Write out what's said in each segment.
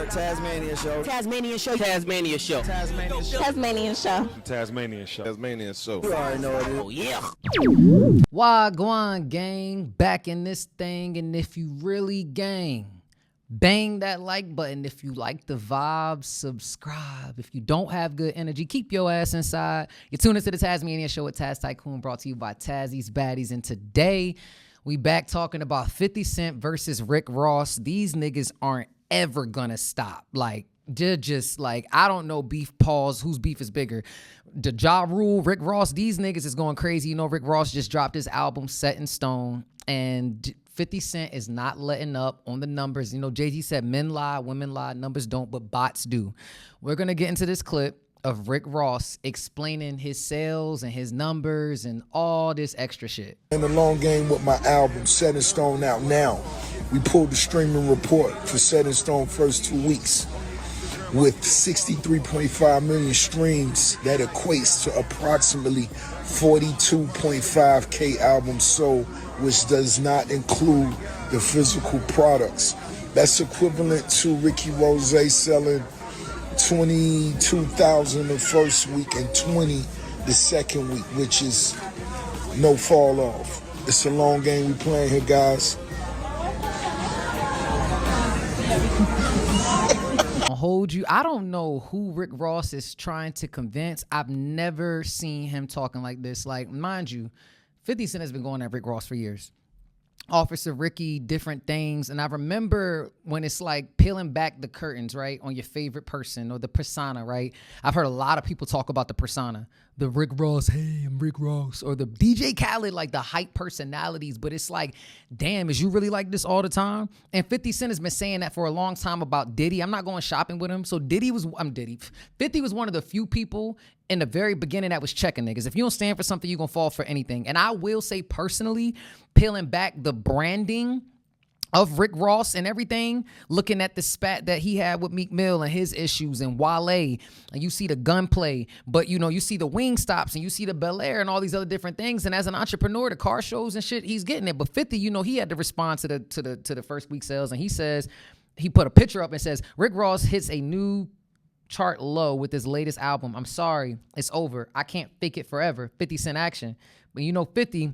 Tasmania show. Tasmania show. Tasmania show. Tasmanian show. Tasmanian show. Tasmanian show. You already know what it is. Oh yeah. Wagwan gang, back in this thing, and if you really gang, bang that like button. If you like the vibe, subscribe. If you don't have good energy, keep your ass inside. You're tuning into the Tasmania show with Taz Tikoon, brought to you by Tazzy's Baddies, and today we back talking about 50 Cent versus Rick Ross. These niggas aren't ever gonna stop. Like, they're just like, I don't know, beef pause, whose beef is bigger? The Ja Rule, Rick Ross, these niggas is going crazy. You know, Rick Ross just dropped his album Set in Stone, and 50 Cent is not letting up on the numbers. You know, Jay-Z said men lie, women lie, numbers don't, but bots do. We're gonna get into this clip of Rick Ross explaining his sales and his numbers and all this extra shit. In the long game with my album Set in Stone out now. We pulled the streaming report for Set in Stone first 2 weeks with 63.5 million streams. That equates to approximately 42.5K albums sold, which does not include the physical products. That's equivalent to Ricky Rose selling 22,000 the first week and 20 the second week, which is no fall off. It's a long game we playing here, guys. I'll hold you. I don't know who Rick Ross is trying to convince. I've never seen him talking like this. Like, mind you, 50 Cent has been going at Rick Ross for years. Officer Ricky, different things. And I remember when it's like peeling back the curtains, right, on your favorite person or the persona, right? I've heard a lot of people talk about the persona, the Rick Ross, hey, I'm Rick Ross, or the DJ Khaled, like the hype personalities. But it's like, damn, is you really like this all the time? And 50 Cent has been saying that for a long time about Diddy. I'm not going shopping with him. So 50 was one of the few people in the very beginning that was checking niggas. If you don't stand for something, you're going to fall for anything. And I will say personally, peeling back the branding of Rick Ross and everything, looking at the spat that he had with Meek Mill and his issues and Wale, and you see the gunplay, but you know, you see the wing stops and you see the Bel Air and all these other different things. And as an entrepreneur, the car shows and shit, he's getting it. But 50, you know, he had to respond to the first week sales, and he says, he put a picture up and says, Rick Ross hits a new chart low with his latest album. I'm sorry, it's over. I can't fake it forever. 50 Cent action. But you know, 50,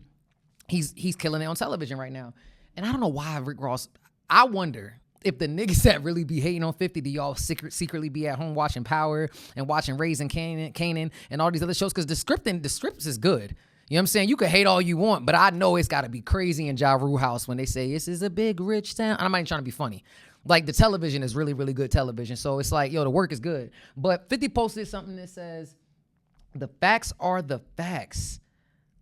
he's killing it on television right now. And I don't know why Rick Ross, I wonder if the niggas that really be hating on 50, do y'all secretly be at home watching Power and watching Raising Kanan and all these other shows? Because the script is good. You know what I'm saying? You can hate all you want, but I know it's got to be crazy in Ja Rule house when they say this is a big rich town. I'm not even trying to be funny. Like, the television is really, really good television. So it's like, yo, the work is good. But 50 posted something that says, the facts are the facts.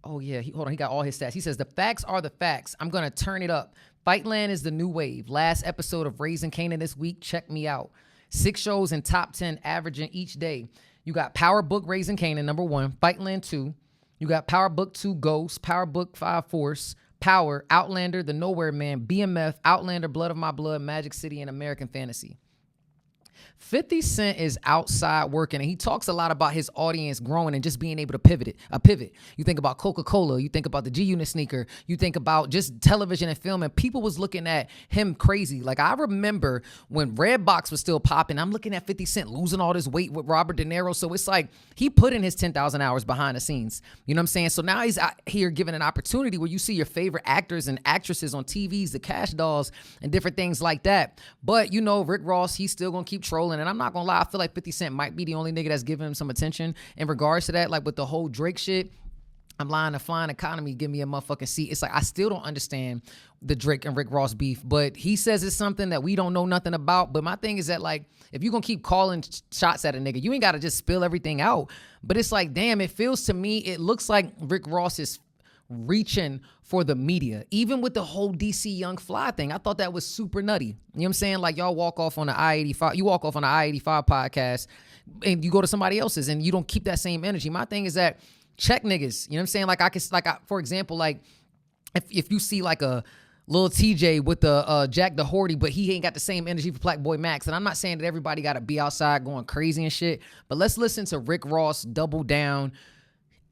Oh, yeah. Hold on. He got all his stats. He says, the facts are the facts. I'm going to turn it up. Fightland is the new wave. Last episode of Raising Kanan this week. Check me out. 6 shows in top 10 averaging each day. You got Power Book Raising Kanan, number 1. Fightland 2. You got Power Book 2 Ghost. Power Book 5 Force. Power, Outlander, The Nowhere Man, BMF, Outlander, Blood of My Blood, Magic City, and American Fantasy. 50 Cent is outside working, and he talks a lot about his audience growing and just being able to pivot. You think about Coca-Cola, you think about the G-Unit sneaker, you think about just television and film, and people was looking at him crazy. Like, I remember when Redbox was still popping, I'm looking at 50 Cent losing all this weight with Robert De Niro, so it's like he put in his 10,000 hours behind the scenes. You know what I'm saying? So now he's out here given an opportunity where you see your favorite actors and actresses on TVs, the Cash Dolls, and different things like that. But, you know, Rick Ross, he's still going to keep trolling. And I'm not gonna lie, I feel like 50 Cent might be the only nigga that's giving him some attention in regards to that. Like with the whole Drake shit, I'm lying, the flying economy, give me a motherfucking seat. It's like, I still don't understand the Drake and Rick Ross beef, but he says it's something that we don't know nothing about. But my thing is that, like, if you're gonna keep calling shots at a nigga, you ain't gotta just spill everything out. But it's like, damn, it feels to me, it looks like Rick Ross is reaching for the media, even with the whole DC Young Fly thing. I thought that was super nutty. You know what I'm saying? Like, y'all walk off on the I-85, you walk off on the I-85 podcast and you go to somebody else's and you don't keep that same energy. My thing is that, check niggas. You know what I'm saying? Like, for example, like if you see like a Lil TJ with the Jack the Horty, but he ain't got the same energy for Black Boy Max. And I'm not saying that everybody got to be outside going crazy and shit, but let's listen to Rick Ross double down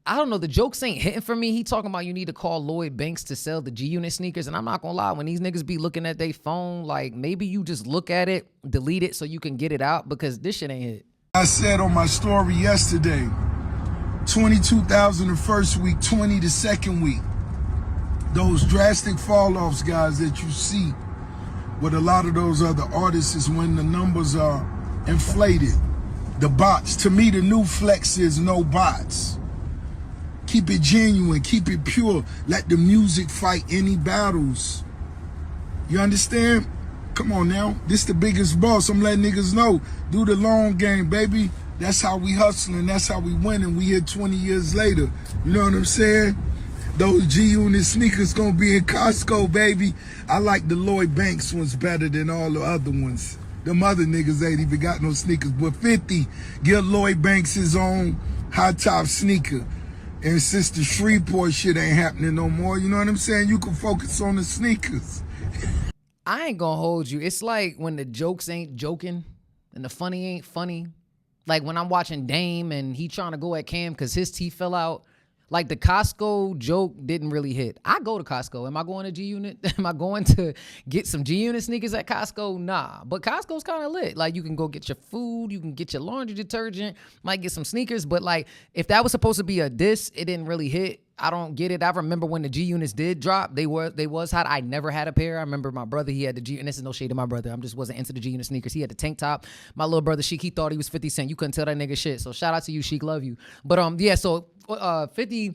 I don't know, the jokes ain't hitting for me. He talking about you need to call Lloyd Banks to sell the G-Unit sneakers. And I'm not gonna lie, when these niggas be looking at their phone, like maybe you just look at it, delete it so you can get it out because this shit ain't hit. I said on my story yesterday, 22,000 the first week, 20 the second week. Those drastic fall-offs, guys, that you see with a lot of those other artists is when the numbers are inflated. The bots, to me, the new flex is no bots. Keep it genuine, keep it pure. Let the music fight any battles. You understand? Come on now. This the biggest boss. I'm letting niggas know. Do the long game, baby. That's how we hustling. That's how we winning. We here 20 years later. You know what I'm saying? Those G-Unit sneakers gonna be in Costco, baby. I like the Lloyd Banks ones better than all the other ones. Them other niggas ain't even got no sneakers. But 50, give Lloyd Banks his own high top sneaker. And since the Shreveport shit ain't happening no more, you know what I'm saying? You can focus on the sneakers. I ain't gonna hold you. It's like when the jokes ain't joking and the funny ain't funny. Like when I'm watching Dame and he trying to go at Cam because his teeth fell out. Like the Costco joke didn't really hit. I go to Costco. Am I going to G-Unit? Am I going to get some G-Unit sneakers at Costco? Nah. But Costco's kind of lit. Like you can go get your food. You can get your laundry detergent. Might get some sneakers. But like if that was supposed to be a diss, it didn't really hit. I don't get it. I remember when the G-Units did drop. They was hot. I never had a pair. I remember my brother, he had the G, and this is no shade to my brother. I just wasn't into the G-Unit sneakers. He had the tank top. My little brother, Sheik, he thought he was 50 Cent. You couldn't tell that nigga shit. So shout out to you, Sheik. Love you. But yeah, so 50...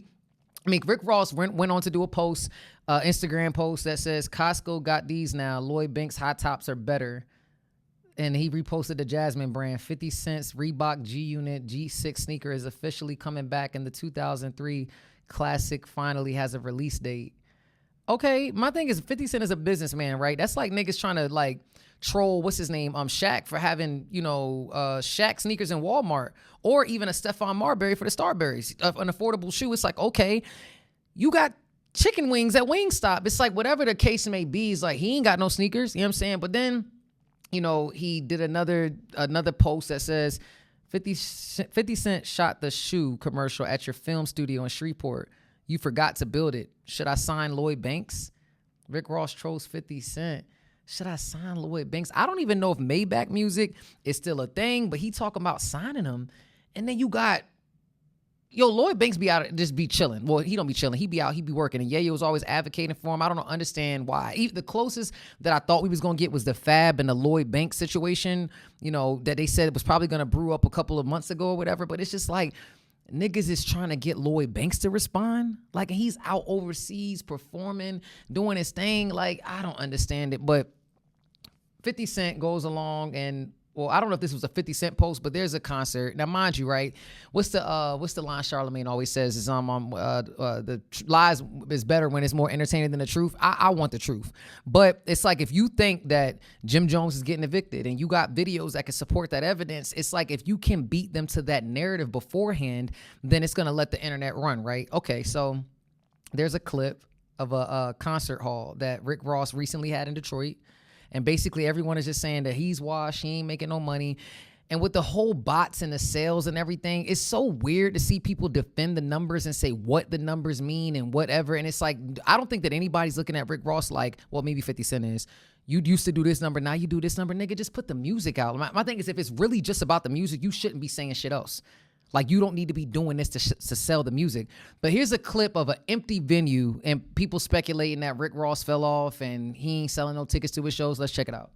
I mean, Rick Ross went on to do a post, Instagram post that says, Costco got these now. Lloyd Banks hot tops are better. And he reposted the Jasmine brand. 50 cents Reebok G-Unit G6 sneaker is officially coming back, and the 2003 classic finally has a release date. Okay, my thing is 50 Cent is a businessman, right? That's like niggas trying to like troll, what's his name, Shaq for having, Shaq sneakers in Walmart, or even a Stephon Marbury for the Starberries, an affordable shoe. It's like, okay, you got chicken wings at Wingstop. It's like whatever the case may be, it's like he ain't got no sneakers, you know what I'm saying? But then, he did another post that says 50 Cent shot the shoe commercial at your film studio in Shreveport. You forgot to build it. Should I sign Lloyd Banks? Rick Ross trolls 50 Cent. Should I sign Lloyd Banks? I don't even know if Maybach Music is still a thing, but he talking about signing him. And then you got, Lloyd Banks be out, just be chilling. Well, he don't be chilling. He be out, he be working. And Yayo was always advocating for him. I don't understand why. The closest that I thought we was going to get was the Fab and the Lloyd Banks situation, that they said was probably going to brew up a couple of months ago or whatever. But it's just like, niggas is trying to get Lloyd Banks to respond. Like, he's out overseas performing, doing his thing. Like, I don't understand it. But 50 Cent goes along and, well, I don't know if this was a 50 Cent post, but there's a concert. Now, mind you, right? What's the line Charlamagne always says is the lies is better when it's more entertaining than the truth. I want the truth. But it's like if you think that Jim Jones is getting evicted and you got videos that can support that evidence, it's like if you can beat them to that narrative beforehand, then it's going to let the internet run, right? Okay, so there's a clip of a concert hall that Rick Ross recently had in Detroit. And basically everyone is just saying that he's washed, he ain't making no money. And with the whole bots and the sales and everything, it's so weird to see people defend the numbers and say what the numbers mean and whatever. And it's like, I don't think that anybody's looking at Rick Ross like, well, maybe 50 Cent is. You used to do this number, now you do this number. Nigga, just put the music out. My thing is, if it's really just about the music, you shouldn't be saying shit else. Like, you don't need to be doing this to sell the music. But here's a clip of an empty venue and people speculating that Rick Ross fell off and he ain't selling no tickets to his shows. Let's check it out.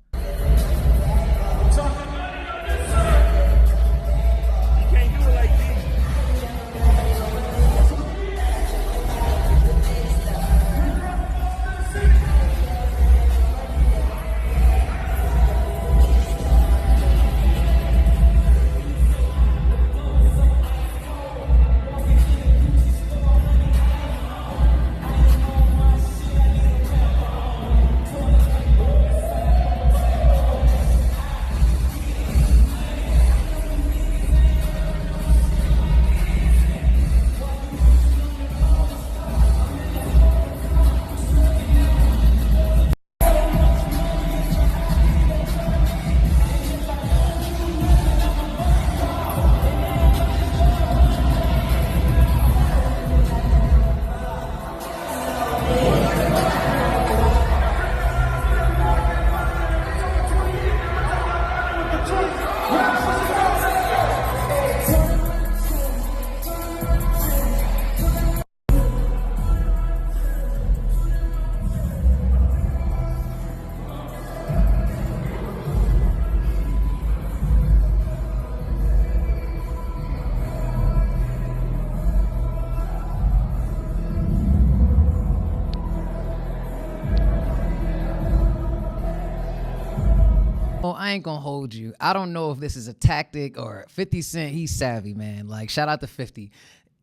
Oh, I ain't gonna hold you. I don't know if this is a tactic or 50 Cent. He's savvy, man. Like, shout out to 50.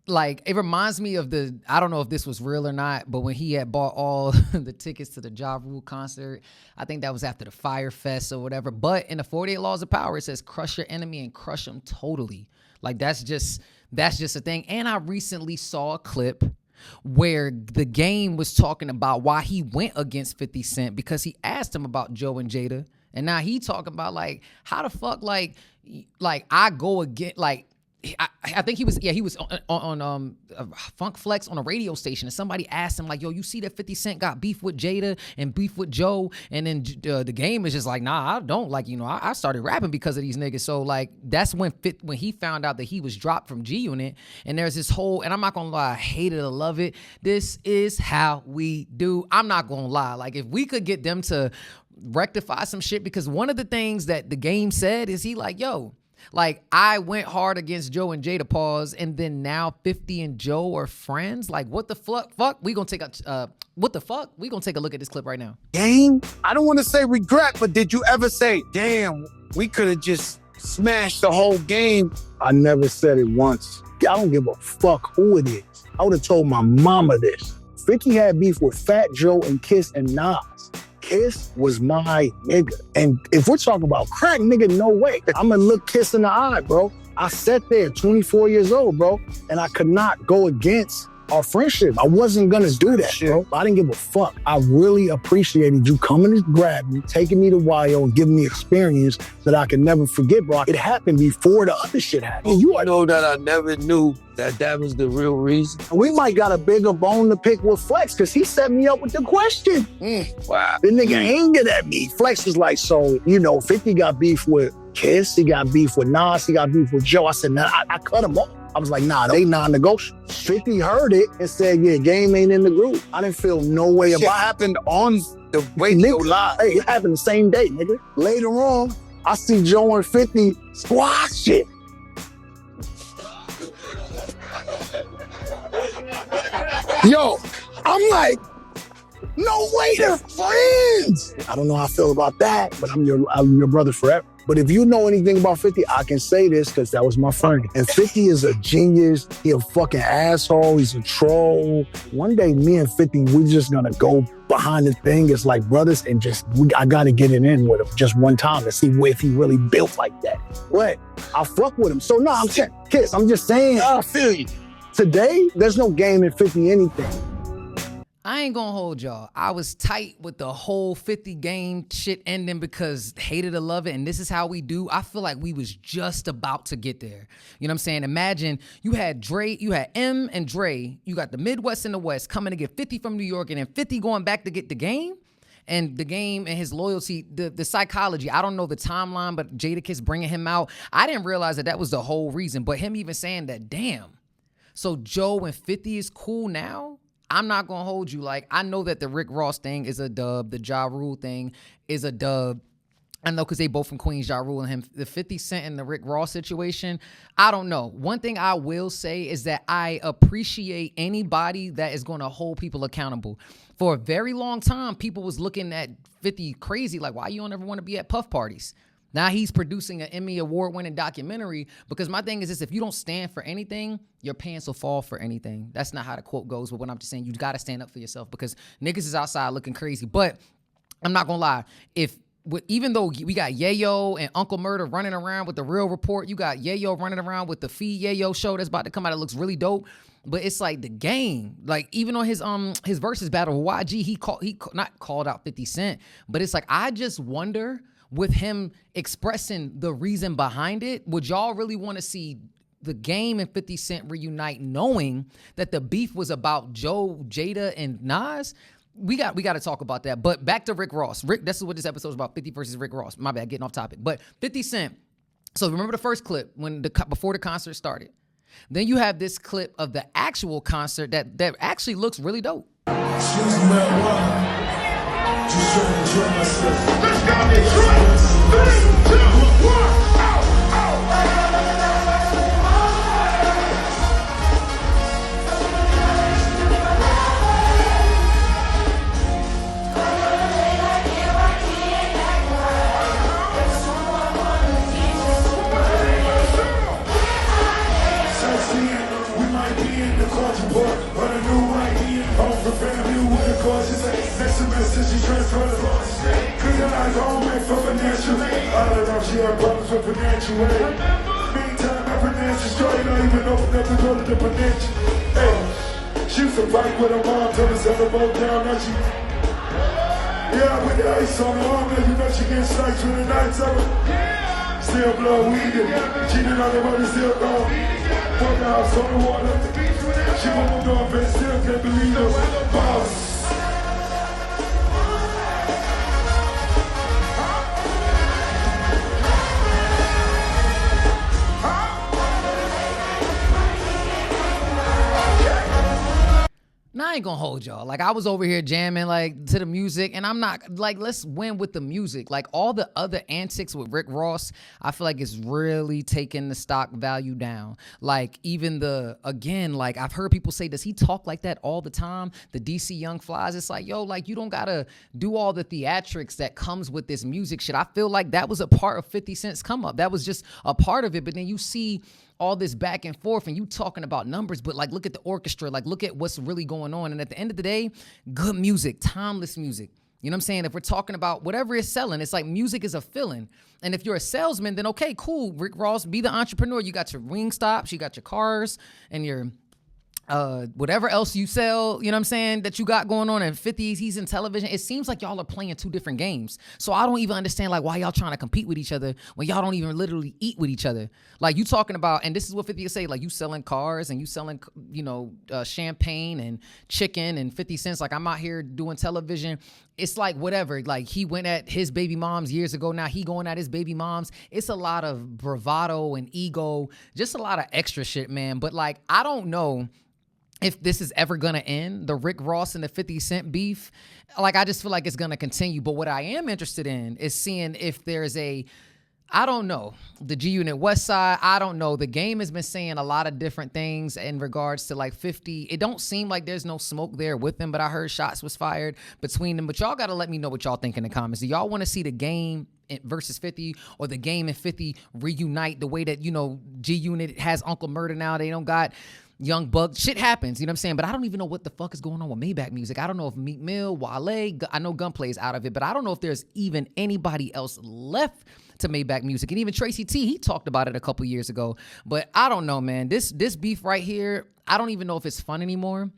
Like, it reminds me of I don't know if this was real or not, but when he had bought all the tickets to the Ja Rule concert, I think that was after the Fire Fest or whatever. But in the 48 Laws of Power, it says crush your enemy and crush them totally. Like, that's just a thing. And I recently saw a clip where the Game was talking about why he went against 50 Cent, because he asked him about Joe and Jada. And now he talking about, like, how the fuck, like I go against, like, I think he was on Funk Flex on a radio station, and somebody asked him, like, yo, you see that 50 Cent got beef with Jada and beef with Joe, and then the Game is just like, nah, I don't, like, you know, I started rapping because of these niggas. So, like, that's when he found out that he was dropped from G Unit, and there's this whole, and I'm not gonna lie, I hate it or love it, this is how we do. I'm not gonna lie, like, if we could get them to rectify some shit, because one of the things that the Game said is he like, yo, like, I went hard against Joe and Jada, pause, and then now 50 and Joe are friends. Like, what the fuck? We gonna take what the fuck? We gonna take a look at this clip right now. Game? I don't want to say regret, but did you ever say, damn, we could have just smashed the whole game? I never said it once. I don't give a fuck who it is. I would have told my mama this. 50 had beef with Fat Joe and Kiss and Nas. Kiss was my nigga. And if we're talking about crack, nigga, no way. I'm gonna look Kiss in the eye, bro. I sat there 24 years old, bro, and I could not go against our friendship. I wasn't gonna do that, bro. I didn't give a fuck. I really appreciated you coming to grab me, taking me to YO, and giving me experience that I can never forget, bro. It happened before the other shit happened. You know that I never knew that was the real reason. We might got a bigger bone to pick with Flex, because he set me up with the question. Wow. The nigga angered at me. Flex was like, so, you know, 50 got beef with Kiss, he got beef with Nas, he got beef with Joe. I said, nah, I cut him off. I was like, nah, they non-negotiable. 50 heard it and said, yeah, Game ain't in the group. I didn't feel no way about it. Shit happened on the radio live. Hey, it happened the same day, nigga. Later on, I see Joe and 50 squash it. Yo, I'm like, no way, they're friends. I don't know how I feel about that, but I'm your brother forever. But if you know anything about 50, I can say this because that was my friend. And 50 is a genius. He a fucking asshole. He's a troll. One day, me and 50, we just gonna go behind the thing. It's like brothers, and I gotta get it in with him just one time to see if he really built like that. But I fuck with him. So no, I'm Kiss. I'm just saying. I feel you. Today, there's no Game in 50 anything. I ain't gonna hold y'all. I was tight with the whole 50 Game shit ending because hate it or love it, and this is how we do. I feel like we was just about to get there. You know what I'm saying? Imagine you had M and Dre, you got the Midwest and the West coming to get 50 from New York, and then 50 going back to get the Game. And the Game and his loyalty, the psychology, I don't know the timeline, but Jadakiss bringing him out, I didn't realize that was the whole reason. But him even saying that, damn, so Joe and 50 is cool now? I'm not going to hold you. Like, I know that the Rick Ross thing is a dub. The Ja Rule thing is a dub. I know because they both from Queens, Ja Rule and him. The 50 Cent and the Rick Ross situation, I don't know. One thing I will say is that I appreciate anybody that is going to hold people accountable. For a very long time, people was looking at 50 crazy, like, why you don't ever want to be at puff parties? Now he's producing an Emmy award-winning documentary, because my thing is this: if you don't stand for anything, your pants will fall for anything. That's not how the quote goes, but what I'm just saying, you got to stand up for yourself, because niggas is outside looking crazy. But I'm not going to lie. Even though we got Yayo and Uncle Murder running around with The Real Report, you got Yayo running around with the Feed Yayo show that's about to come out. It looks really dope. But it's like the Game, like even on his versus battle with YG, he not called out 50 Cent, but it's like, I just wonder, with him expressing the reason behind it, would y'all really want to see the Game and 50 Cent reunite, knowing that the beef was about Joe, Jada, and Nas? We got to talk about that. But back to Rick Ross. This is what this episode is about, 50 versus Rick Ross. My bad, getting off topic. But 50 Cent. So remember the first clip before the concert started. Then you have this clip of the actual concert that actually looks really dope. Excuse me, just trying to enjoy myself. Let's go, Detroit! 3, 2, 1, financial. All around, she had problems with financial aid. Meantime, my financial straight. I even opened up the door to the financial. Hey, she used to fight with her mom, tell her settle both down. Now she, yeah, with the ice on her arm, now you know she getting sliced with the nights of it. Still blow weed, cheating on the money, still gone. Fuck the house on the water. She moved on, but still can't believe her boss. Now I ain't gonna hold y'all. Like, I was over here jamming like to the music, and I'm not like, let's win with the music. Like, all the other antics with Rick Ross, I feel like it's really taking the stock value down. Like, even again, like, I've heard people say, does he talk like that all the time? The DC Young Flies, it's like, yo, like, you don't gotta do all the theatrics that comes with this music shit. I feel like that was a part of 50 Cent's come up. That was just a part of it. But then you see all this back and forth and you talking about numbers, but like, look at the orchestra, like, look at what's really going on. And at the end of the day, good music, timeless music. You know what I'm saying? If we're talking about whatever is selling, it's like music is a feeling. And if you're a salesman, then okay, cool. Rick Ross, be the entrepreneur. You got your wing stops, you got your cars, and your whatever else you sell, you know what I'm saying, that you got going on. In 50s, he's in television. It seems like y'all are playing two different games. So I don't even understand like why y'all trying to compete with each other when y'all don't even literally eat with each other. Like, you talking about, and this is what 50 say, like, you selling cars and you selling, you know, champagne and chicken, and 50 Cents, like, I'm out here doing television. It's like, whatever, like, he went at his baby moms years ago. Now he going at his baby moms. It's a lot of bravado and ego, just a lot of extra shit, man. But like, I don't know if this is ever gonna end, the Rick Ross and the 50 Cent beef. Like, I just feel like it's gonna continue. But what I am interested in is seeing if there's I don't know, the G Unit West Side, I don't know. The game has been saying a lot of different things in regards to like 50. It don't seem like there's no smoke there with them, but I heard shots was fired between them. But y'all gotta let me know what y'all think in the comments. Do y'all wanna see the game versus 50 or the game and 50 reunite the way that, you know, G Unit has Uncle Murder now? They don't got Young Buck. Shit happens, you know what I'm saying? But I don't even know what the fuck is going on with Maybach Music. I don't know if Meek Mill, Wale, I know Gunplay's out of it, but I don't know if there's even anybody else left to Maybach Music. And even Tracy T, he talked about it a couple years ago. But I don't know, man. This beef right here, I don't even know if it's fun anymore.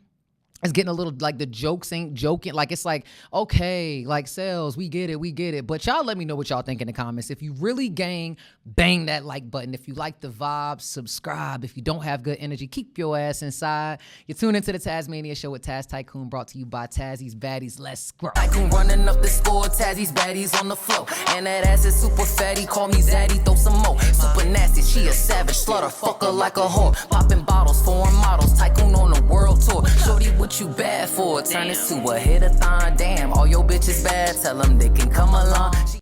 It's getting a little, like, the jokes ain't joking. Like, it's like, okay, like, sales, we get it. But y'all let me know what y'all think in the comments. If you really gang, bang that like button. If you like the vibe, subscribe. If you don't have good energy, keep your ass inside. You tune into the Tasmania Show with Taz Tikoon, brought to you by Tazzy's Baddies. Let's scroll. Tikoon running up the score, Tazzy's Baddies on the floor. And that ass is super fatty, call me Zaddy, throw some more. Super nasty, she a savage, slaughter, fuck her like a whore. Popping bottles, foreign models, Tikoon on the world tour. Shorty, what you bad for? Turn this to a hit-a-thon. Damn, all your bitches bad, tell them they can come along.